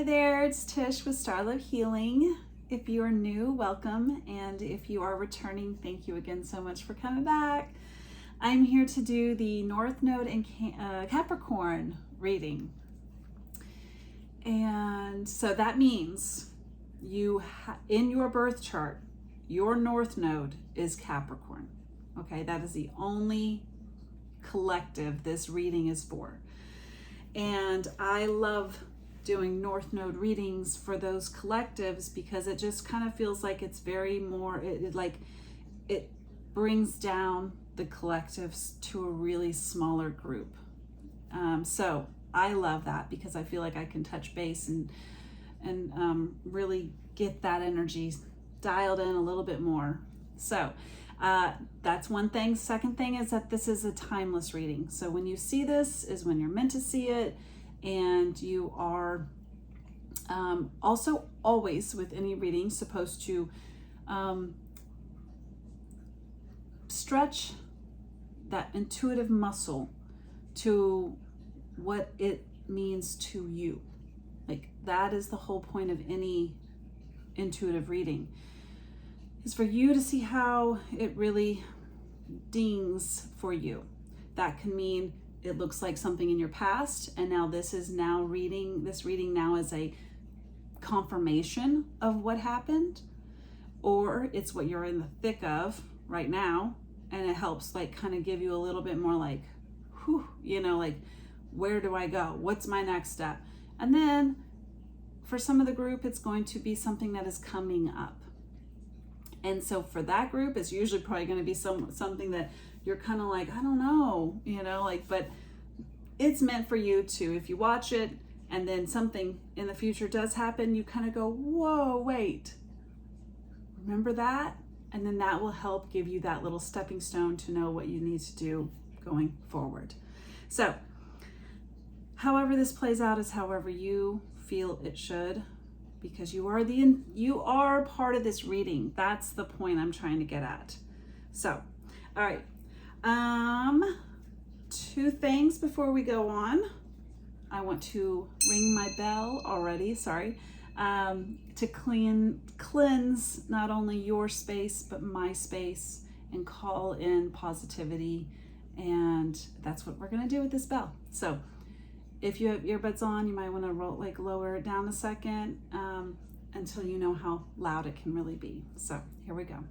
Hi there, it's Tish with Starlove Healing. If you are new, welcome. And if you are returning, thank you again so much for coming back. I'm here to do the North Node and Capricorn reading. And so that means in your birth chart, your North Node is Capricorn. Okay, that is the only collective this reading is for. And I love doing North Node readings for those collectives because it just kind of feels like it's very more, it brings down the collectives to a really smaller group. So I love that because I feel like I can touch base and really get that energy dialed in a little bit more. So that's one thing. Second thing is that this is a timeless reading. So when you see this is when you're meant to see it. And you are also always with any reading supposed to stretch that intuitive muscle to what it means to you. Like that is the whole point of any intuitive reading, is for you to see how it really dings for you. That can mean it looks like something in your past, and now this reading now is a confirmation of what happened, or it's what you're in the thick of right now, and it helps like kind of give you a little bit more like, whew, like where do I go? What's my next step? And then for some of the group, it's going to be something that is coming up. And so for that group, it's usually probably going to be something that you're kind of like, I don't know, but it's meant for you to, if you watch it and then something in the future does happen, you kind of go, whoa, wait, remember that? And then that will help give you that little stepping stone to know what you need to do going forward. So however this plays out is however you feel it should, because you are part of this reading. That's the point I'm trying to get at. So, all right. Two things before we go on. I want to ring my bell already, to cleanse not only your space, but my space, and call in positivity. And that's what we're gonna do with this bell. So if you have earbuds on, you might wanna lower it down a second until you know how loud it can really be. So here we go.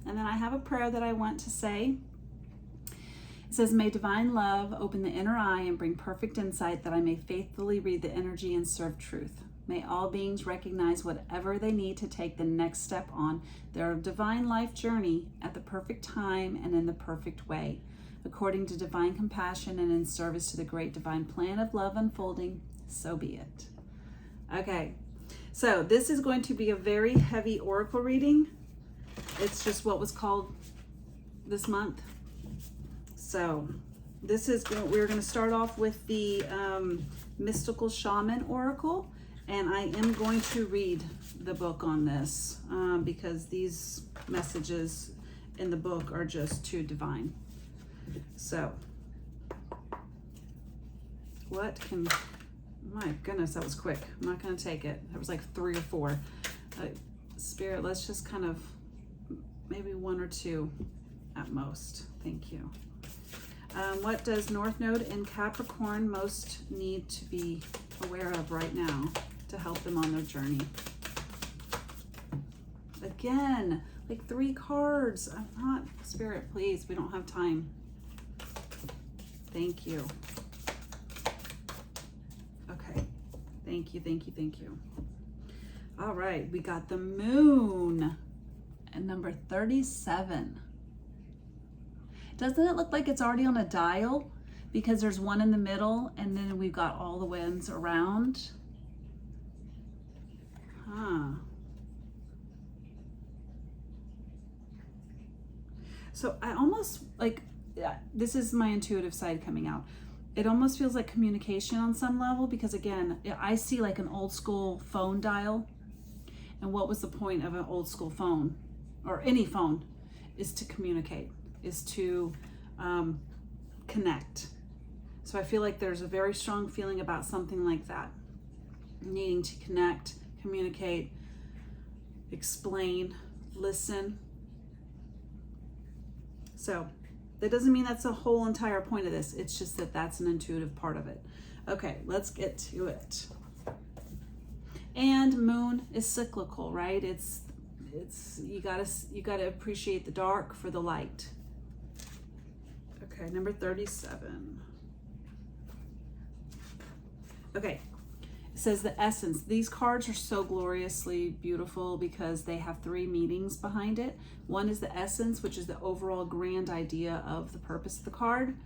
And then I have a prayer that I want to say. It says, may divine love open the inner eye and bring perfect insight that I may faithfully read the energy and serve truth. May all beings recognize whatever they need to take the next step on their divine life journey at the perfect time and in the perfect way, according to divine compassion and in service to the great divine plan of love unfolding, so be it. Okay, so this is going to be a very heavy oracle reading. It's just what was called this month. So we're going to start off with the Mystical Shaman Oracle, and I am going to read the book on this because these messages in the book are just too divine. So my goodness, that was quick. I'm not going to take it. That was like 3 or 4. Spirit, let's just kind of maybe 1 or 2 at most. Thank you. What does North Node in Capricorn most need to be aware of right now to help them on their journey? Again, like 3 cards. I'm not, Spirit, please, we don't have time. Thank you. Okay. Thank you, thank you, thank you. All right, we got the Moon at number 37. Doesn't it look like it's already on a dial? Because there's 1 in the middle and then we've got all the winds around. So I almost this is my intuitive side coming out. It almost feels like communication on some level, because again, I see like an old school phone dial. And what was the point of an old school phone, or any phone? Is to communicate, is to connect. So I feel like there's a very strong feeling about something like that. Needing to connect, communicate, explain, listen. So that doesn't mean that's the whole entire point of this. It's just that that's an intuitive part of it. Okay, let's get to it. And moon is cyclical, right? It's you gotta appreciate the dark for the light. Okay, number 37. Okay, it says the essence. These cards are so gloriously beautiful because they have 3 meanings behind it. One is the essence, which is the overall grand idea of the purpose of the card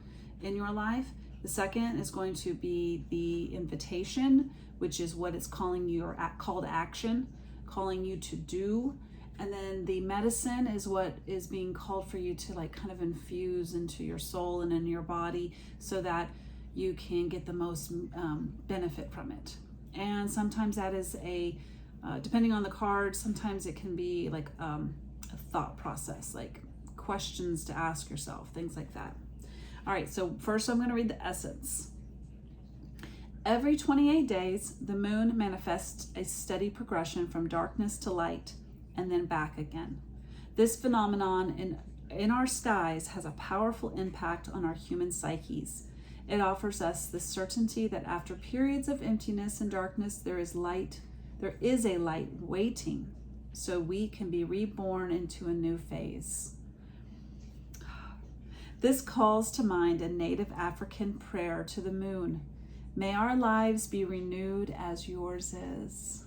in your life. The second is going to be the invitation, which is what it's calling you, or call to action, calling you to do. And then the medicine is what is being called for you to like kind of infuse into your soul and in your body so that you can get the most benefit from it. And sometimes that is depending on the card, sometimes it can be like a thought process, like questions to ask yourself, things like that. All right, so first I'm going to read the essence. Every 28 days, the moon manifests a steady progression from darkness to light and then back again. This phenomenon in our skies has a powerful impact on our human psyches. It offers us the certainty that after periods of emptiness and darkness, there is a light waiting, so we can be reborn into a new phase. This calls to mind a native African prayer to the moon. May our lives be renewed as yours is.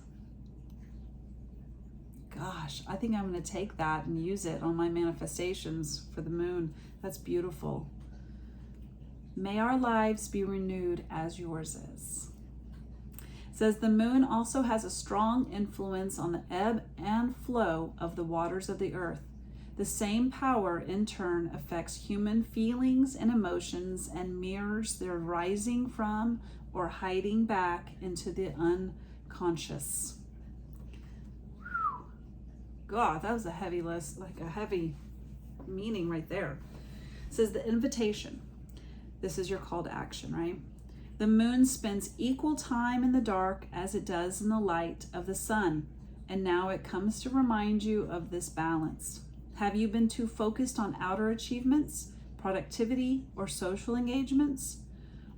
Gosh, I think I'm going to take that and use it on my manifestations for the moon. That's beautiful. May our lives be renewed as yours is. It says the moon also has a strong influence on the ebb and flow of the waters of the earth. The same power in turn affects human feelings and emotions and mirrors their rising from or hiding back into the unconscious. Whew. God, that was a heavy list, like a heavy meaning right there. It says the invitation. This is your call to action, right? The moon spends equal time in the dark as it does in the light of the sun, and now it comes to remind you of this balance. Have you been too focused on outer achievements, productivity, or social engagements?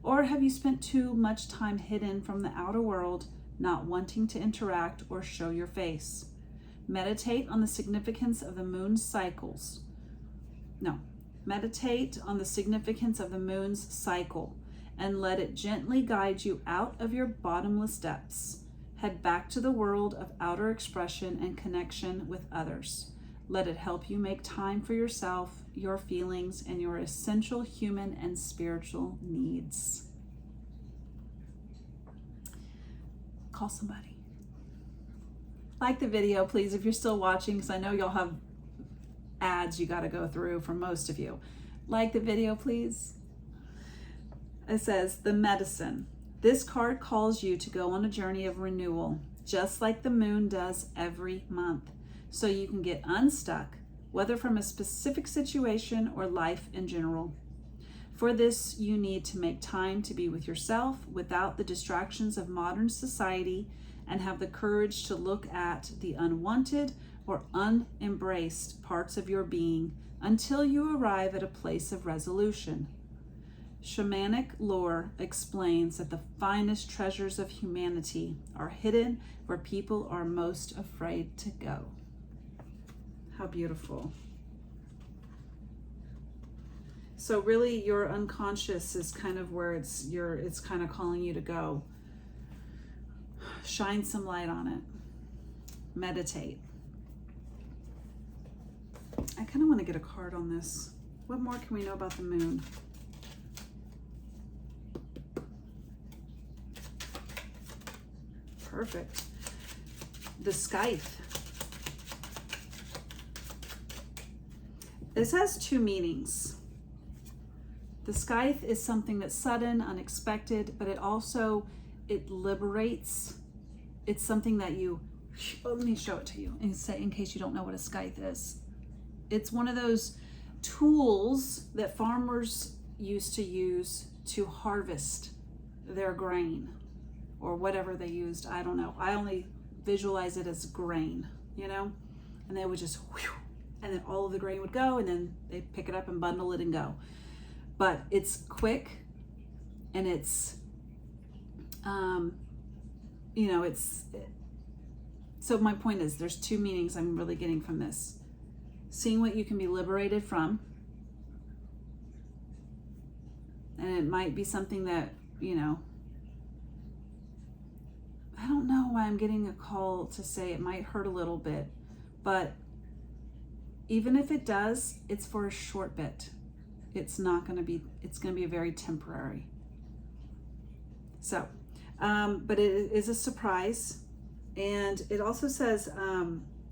Or have you spent too much time hidden from the outer world, not wanting to interact or show your face? Meditate on the significance of the moon's cycles. Meditate on the significance of the moon's cycle and let it gently guide you out of your bottomless depths. Head back to the world of outer expression and connection with others. Let it help you make time for yourself, your feelings, and your essential human and spiritual needs. Call somebody. Like the video, please, if you're still watching, because I know you'll have ads you got to go through for most of you. Like the video, please. It says the medicine. This card calls you to go on a journey of renewal, just like the moon does every month, so you can get unstuck, whether from a specific situation or life in general. For this, you need to make time to be with yourself without the distractions of modern society and have the courage to look at the unwanted or unembraced parts of your being until you arrive at a place of resolution. Shamanic lore explains that the finest treasures of humanity are hidden where people are most afraid to go. How beautiful. So really your unconscious is kind of where it's kind of calling you to go. Shine some light on it. Meditate. I kind of want to get a card on this. What more can we know about the moon? Perfect. The scythe. This has 2 meanings. The scythe is something that's sudden, unexpected, but it liberates. It's something that you let me show it to you and say, in case you don't know what a scythe is. It's one of those tools that farmers used to use to harvest their grain or whatever they used. I don't know. I only visualize it as grain, you know, and they would just, whew, and then all of the grain would go, and then they pick it up and bundle it and go. But it's quick, and it's, you know, so my point is, there's two meanings I'm really getting from this. Seeing what you can be liberated from, and it might be something that, you know, I don't know why I'm getting a call to say it might hurt a little bit, but even if it does, it's for a short bit. It's not going to be, it's going to be a very temporary. So, but it is a surprise. And it also says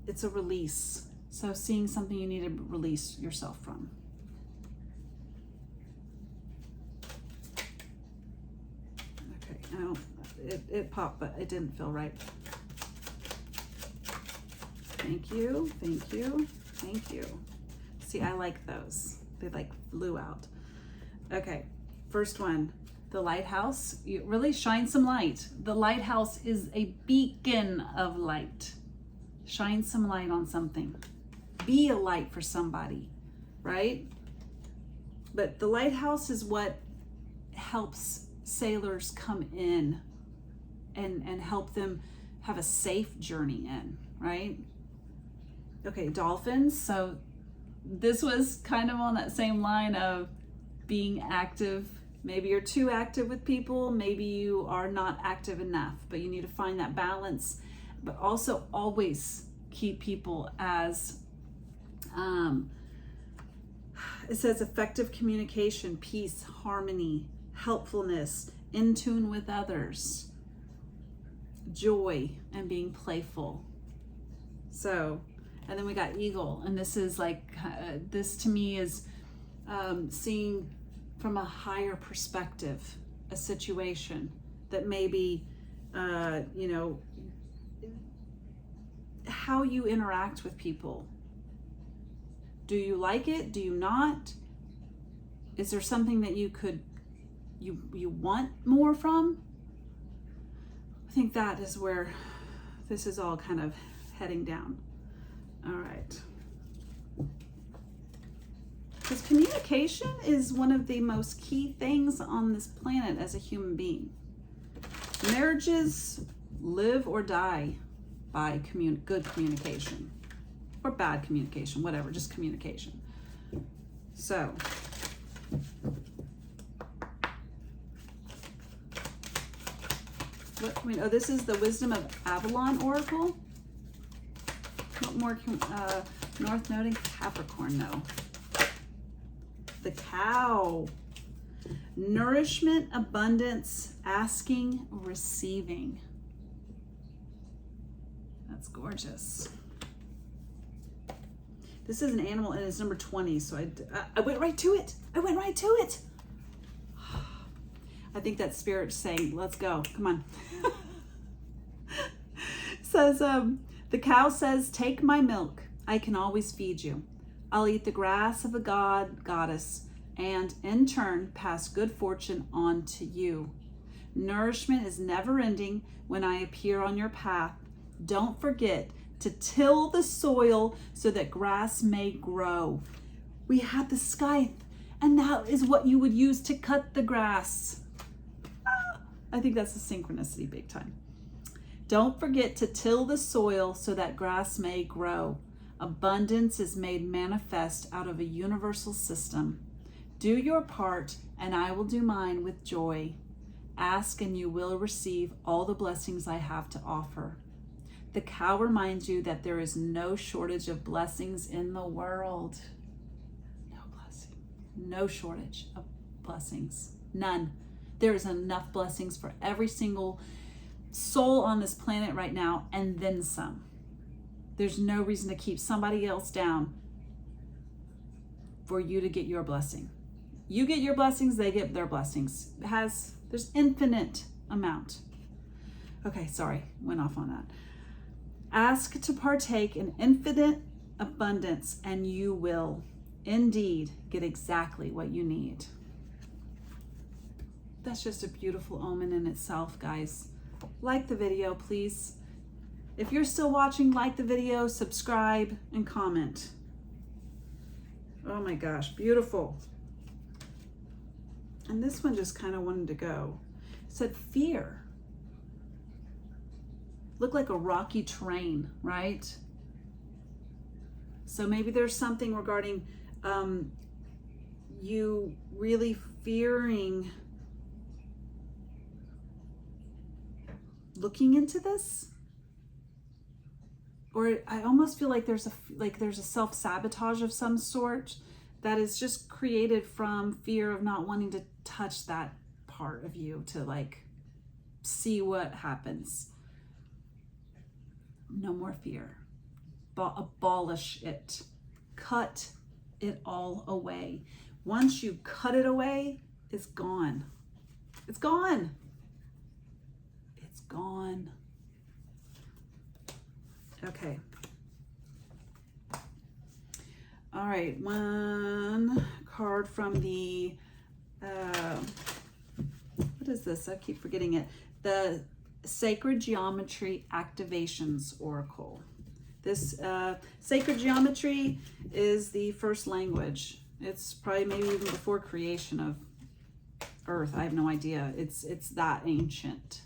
it's a release. So seeing something you need to release yourself from. Okay, now it popped, but it didn't feel right. Thank you, thank you, thank you. See, I like those. They like flew out. Okay, first one, the lighthouse. You really shine some light. The lighthouse is a beacon of light. Shine some light on something. Be a light for somebody, right? But the lighthouse is what helps sailors come in and help them have a safe journey in, right? Okay, dolphins. So this was kind of on that same line of being active. Maybe you're too active with people. Maybe you are not active enough, but you need to find that balance. But also always keep people as, it says effective communication, peace, harmony, helpfulness, in tune with others, joy, and being playful. So, and then we got eagle, and this is like, this to me is seeing from a higher perspective a situation that maybe, you know, how you interact with people. Do you like it? Do you not? Is there something that you could, you want more from? I think that is where this is all kind of heading down. All right. Because communication is one of the most key things on this planet as a human being. Marriages live or die by good communication. Or bad communication, whatever, just communication. So, what can we, oh, this is the Wisdom of Avalon Oracle. What more can, North Node and Capricorn, no. The cow. Nourishment, abundance, asking, receiving. That's gorgeous. This is an animal and it's number 20, so I went right to it. I went right to it. I think that spirit's saying, let's go, come on. Says, the cow says, take my milk. I can always feed you. I'll eat the grass of the goddess, and in turn, pass good fortune on to you. Nourishment is never ending when I appear on your path. Don't forget to till the soil so that grass may grow. We had the scythe, and that is what you would use to cut the grass. I think that's a synchronicity big time. Don't forget to till the soil so that grass may grow. Abundance is made manifest out of a universal system. Do your part, and I will do mine with joy. Ask, and you will receive all the blessings I have to offer. The cow reminds you that there is no shortage of blessings in the world. No blessing. No shortage of blessings. None. There is enough blessings for every single soul on this planet right now, and then some. There's no reason to keep somebody else down for you to get your blessing. You get your blessings, they get their blessings. There's infinite amount. Okay, sorry, went off on that. Ask to partake in infinite abundance, and you will indeed get exactly what you need. That's just a beautiful omen in itself, guys. Like the video, please. If you're still watching, like the video, subscribe, and comment. Oh my gosh, beautiful. And this one just kind of wanted to go. It said fear. Looked like a rocky terrain, right? So maybe there's something regarding you really fearing looking into this. Or I almost feel like there's a self-sabotage of some sort that is just created from fear of not wanting to touch that part of you, to like see what happens. No more fear. Abolish it. Cut it all away. Once you cut it away, it's gone. It's gone. It's gone. Okay. All right, one card from the, what is this? I keep forgetting it. The Sacred Geometry Activations Oracle. This sacred geometry is the first language. It's probably maybe even before creation of Earth. I have no idea. It's that ancient.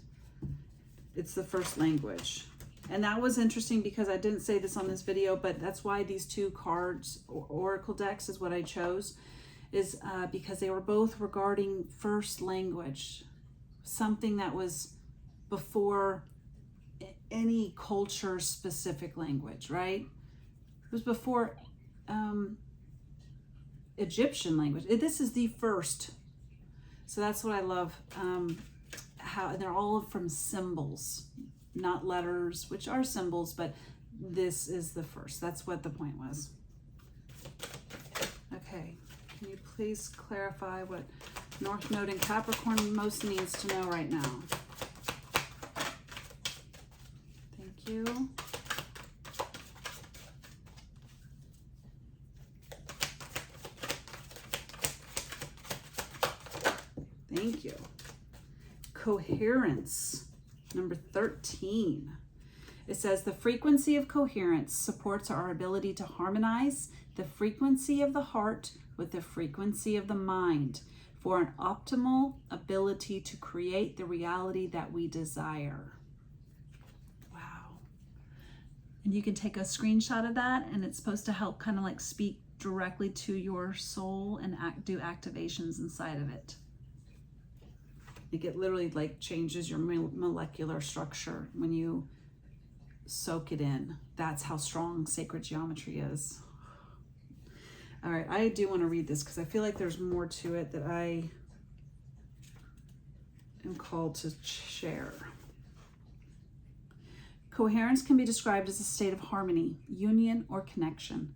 It's the first language. And that was interesting because I didn't say this on this video, but that's why these two cards, oracle decks, is what I chose, is because they were both regarding first language, something that was before any culture specific language, right? It was before Egyptian language. This is the first. So that's what I love, how they're all from symbols, not letters, which are symbols, but this is the first. That's what the point was. Okay, can you please clarify what North Node in Capricorn most needs to know right now? Thank you. Thank you. Coherence. Number 13. It says the frequency of coherence supports our ability to harmonize the frequency of the heart with the frequency of the mind for an optimal ability to create the reality that we desire. Wow. And you can take a screenshot of that, and it's supposed to help kind of like speak directly to your soul and do activations inside of it. It literally like changes your molecular structure when you soak it in. That's how strong sacred geometry is. All right, I do want to read this because I feel like there's more to it that I am called to share. Coherence can be described as a state of harmony, union, or connection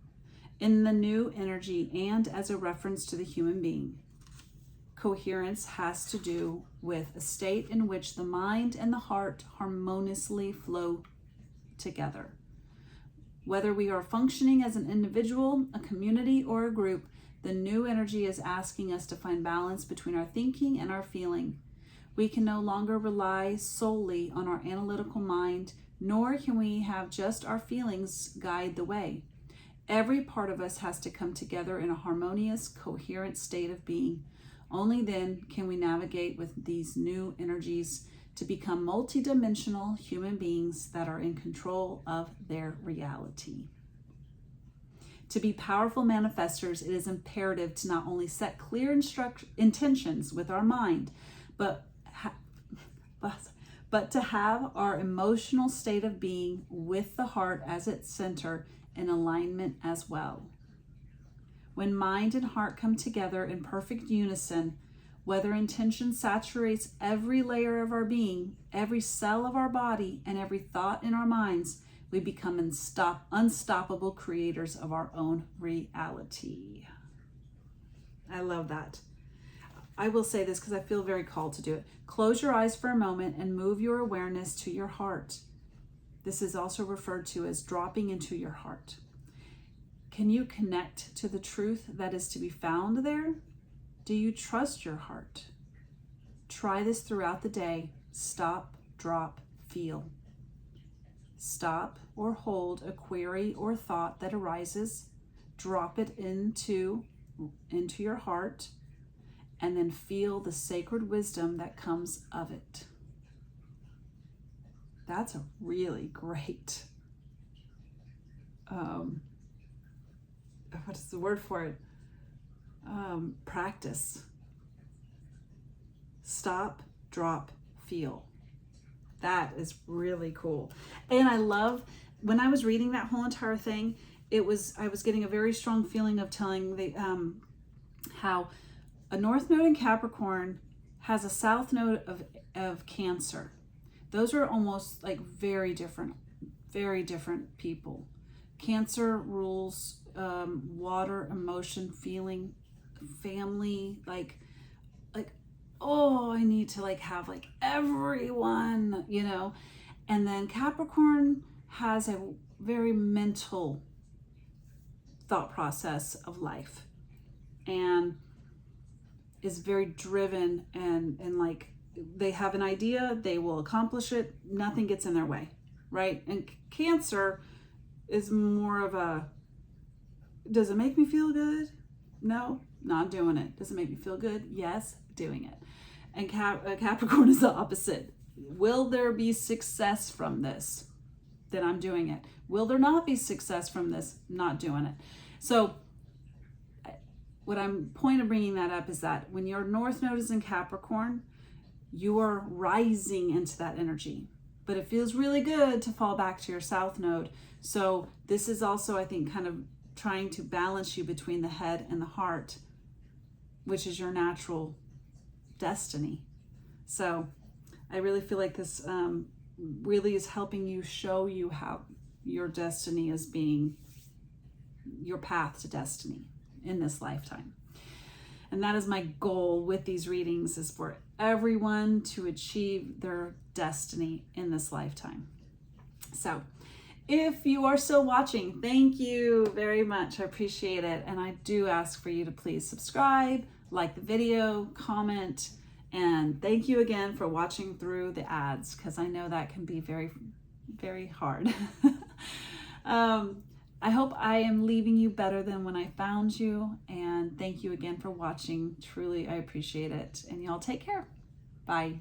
in the new energy and as a reference to the human being. Coherence has to do with a state in which the mind and the heart harmoniously flow together. Whether we are functioning as an individual, a community, or a group, the new energy is asking us to find balance between our thinking and our feeling. We can no longer rely solely on our analytical mind, nor can we have just our feelings guide the way. Every part of us has to come together in a harmonious, coherent state of being. Only then can we navigate with these new energies to become multidimensional human beings that are in control of their reality. To be powerful manifestors, it is imperative to not only set clear intentions with our mind, but to have our emotional state of being with the heart as its center in alignment as well. When mind and heart come together in perfect unison, whether intention saturates every layer of our being, every cell of our body, and every thought in our minds, we become unstoppable creators of our own reality. I love that. I will say this because I feel very called to do it. Close your eyes for a moment and move your awareness to your heart. This is also referred to as dropping into your heart. Can you connect to the truth that is to be found there? Do you trust your heart? Try this throughout the day. Stop, drop, feel. Stop or hold a query or thought that arises. Drop it into your heart, and then feel the sacred wisdom that comes of it. That's a really great, what is the word for it? Practice. Stop, drop, feel. That is really cool. And I love, when I was reading that whole entire thing, I was getting a very strong feeling of telling how a North Node in Capricorn has a South Node of Cancer. Those are almost like very different people. Cancer rules water, emotion, feeling, family, like, oh, I need to have everyone, And then Capricorn has a very mental thought process of life and is very driven and they have an idea, they will accomplish it, nothing gets in their way, right? And Cancer is more of a, does it make me feel good? No, not doing it. Does it make me feel good? Yes, doing it. And Capricorn is the opposite. Will there be success from this? Then I'm doing it. Will there not be success from this? Not doing it. So point of bringing that up is that when your North Node is in Capricorn, you are rising into that energy. But it feels really good to fall back to your South Node. So this is also, I think, kind of trying to balance you between the head and the heart, which is your natural destiny. So I really feel like this really is helping you, show you how your destiny is being your path to destiny in this lifetime. And that is my goal with these readings, is for everyone to achieve their destiny in this lifetime. So if you are still watching, thank you very much. I appreciate it. And I do ask for you to please subscribe, like the video, comment, and thank you again for watching through the ads, because I know that can be very, very hard. I hope I am leaving you better than when I found you. And thank you again for watching. Truly, I appreciate it. And y'all take care. Bye.